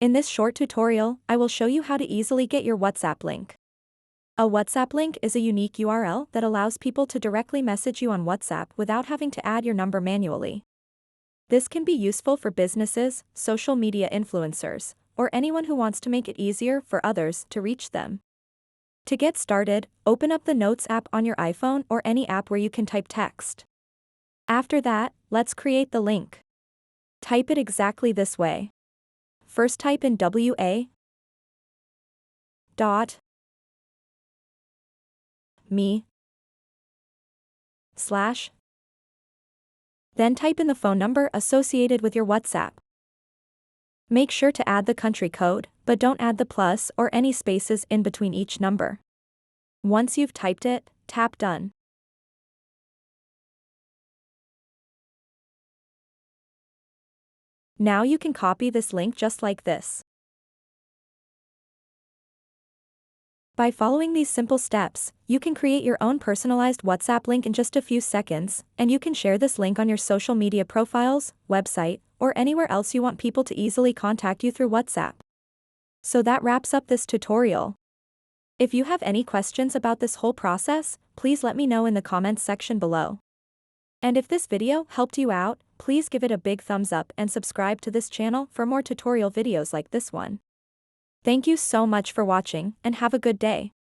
In this short tutorial, I will show you how to easily get your WhatsApp link. A WhatsApp link is a unique URL that allows people to directly message you on WhatsApp without having to add your number manually. This can be useful for businesses, social media influencers, or anyone who wants to make it easier for others to reach them. To get started, open up the Notes app on your iPhone or any app where you can type text. After that, let's create the link. Type it exactly this way. First type in wa.me/. Then type in the phone number associated with your WhatsApp. Make sure to add the country code, but don't add the plus or any spaces in between each number. Once you've typed it, tap Done. Now you can copy this link just like this. By following these simple steps, you can create your own personalized WhatsApp link in just a few seconds, and you can share this link on your social media profiles, website, or anywhere else you want people to easily contact you through WhatsApp. So that wraps up this tutorial. If you have any questions about this whole process, please let me know in the comments section below. And if this video helped you out, please give it a big thumbs up and subscribe to this channel for more tutorial videos like this one. Thank you so much for watching, and have a good day.